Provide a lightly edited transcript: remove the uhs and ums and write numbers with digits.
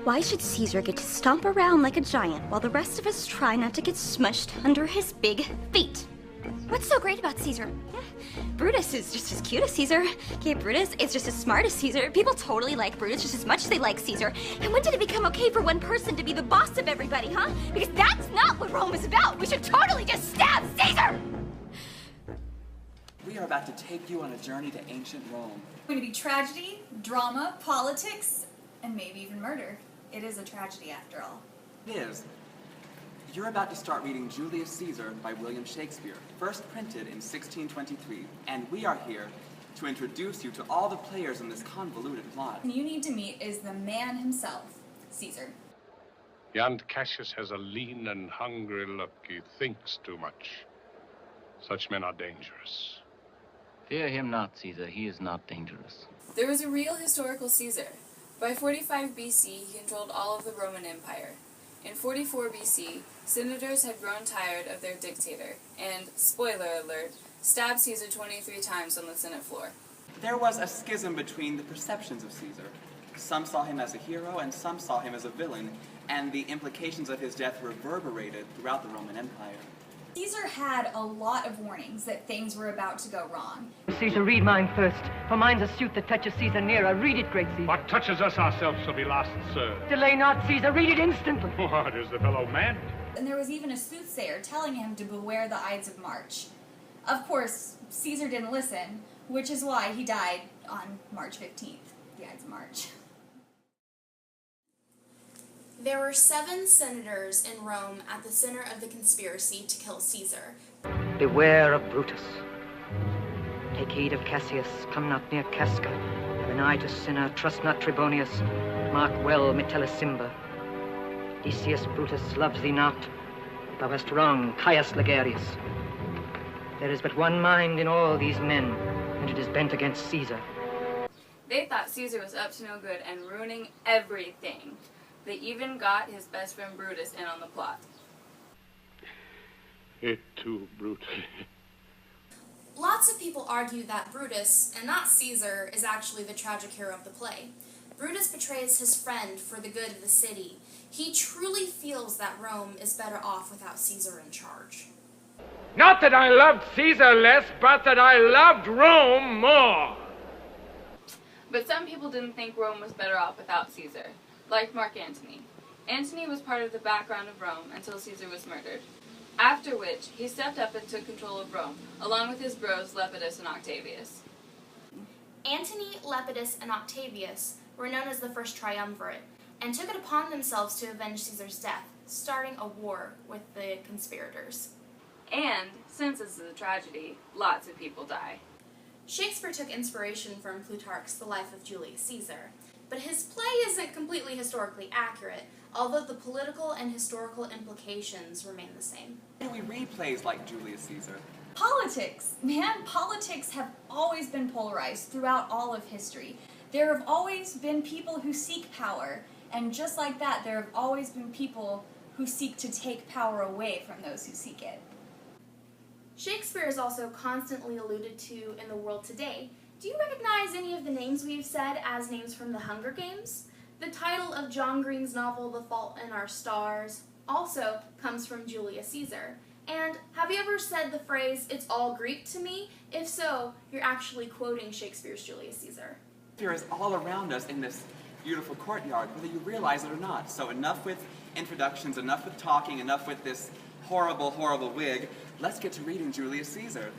Why should Caesar get to stomp around like a giant while the rest of us try not to get smushed under his big feet? What's so great about Caesar? Brutus is just as cute as Caesar. Okay, Brutus is just as smart as Caesar. People totally like Brutus just as much as they like Caesar. And when did it become okay for one person to be the boss of everybody, huh? Because that's not what Rome is about. We should totally just stab Caesar! We are about to take you on a journey to ancient Rome. It's going to be tragedy, drama, politics, and maybe even murder. It is a tragedy after all. It is. You're about to start reading Julius Caesar by William Shakespeare, first printed in 1623, and we are here to introduce you to all the players in this convoluted plot. Who you need to meet is the man himself, Caesar. Yond Cassius has a lean and hungry look. He thinks too much. Such men are dangerous. Fear him not, Caesar. He is not dangerous. There was a real historical Caesar. By 45 BC, he controlled all of the Roman Empire. In 44 BC, senators had grown tired of their dictator and, spoiler alert, stabbed Caesar 23 times on the Senate floor. There was a schism between the perceptions of Caesar. Some saw him as a hero and some saw him as a villain, and the implications of his death reverberated throughout the Roman Empire. Caesar had a lot of warnings that things were about to go wrong. Caesar, read mine first, for mine's a suit that touches Caesar nearer. Read it, great Caesar. What touches us ourselves shall be lost, sir. Delay not, Caesar. Read it instantly. What, is the fellow mad? And there was even a soothsayer telling him to beware the Ides of March. Of course, Caesar didn't listen, which is why he died on March 15th, the Ides of March. There were 7 senators in Rome at the center of the conspiracy to kill Caesar. Beware of Brutus. Take heed of Cassius. Come not near Casca. Have an eye to sinner. Trust not Trebonius. Mark well Metellus Cimber. Decius Brutus loves thee not. Thou hast wrong Caius Ligarius. There is but one mind in all these men, and it is bent against Caesar. They thought Caesar was up to no good and ruining everything. They even got his best friend Brutus in on the plot. It too, Brutus. Lots of people argue that Brutus, and not Caesar, is actually the tragic hero of the play. Brutus betrays his friend for the good of the city. He truly feels that Rome is better off without Caesar in charge. Not that I loved Caesar less, but that I loved Rome more. But some people didn't think Rome was better off without Caesar, like Mark Antony. Antony was part of the background of Rome until Caesar was murdered, after which he stepped up and took control of Rome, along with his bros Lepidus and Octavius. Antony, Lepidus, and Octavius were known as the First Triumvirate, and took it upon themselves to avenge Caesar's death, starting a war with the conspirators. And, since this is a tragedy, lots of people die. Shakespeare took inspiration from Plutarch's The Life of Julius Caesar, but his play isn't completely historically accurate, although the political and historical implications remain the same. Why do we read plays like Julius Caesar? Politics. Man, politics have always been polarized throughout all of history. There have always been people who seek power, and just like that, there have always been people who seek to take power away from those who seek it. Shakespeare is also constantly alluded to in the world today. Do you recognize any of the names we've said as names from the Hunger Games? The title of John Green's novel, The Fault in Our Stars, also comes from Julius Caesar. And have you ever said the phrase, "It's all Greek to me"? If so, you're actually quoting Shakespeare's Julius Caesar. Shakespeare is all around us in this beautiful courtyard, whether you realize it or not. So enough with introductions, enough with talking, enough with this horrible, horrible wig. Let's get to reading Julius Caesar.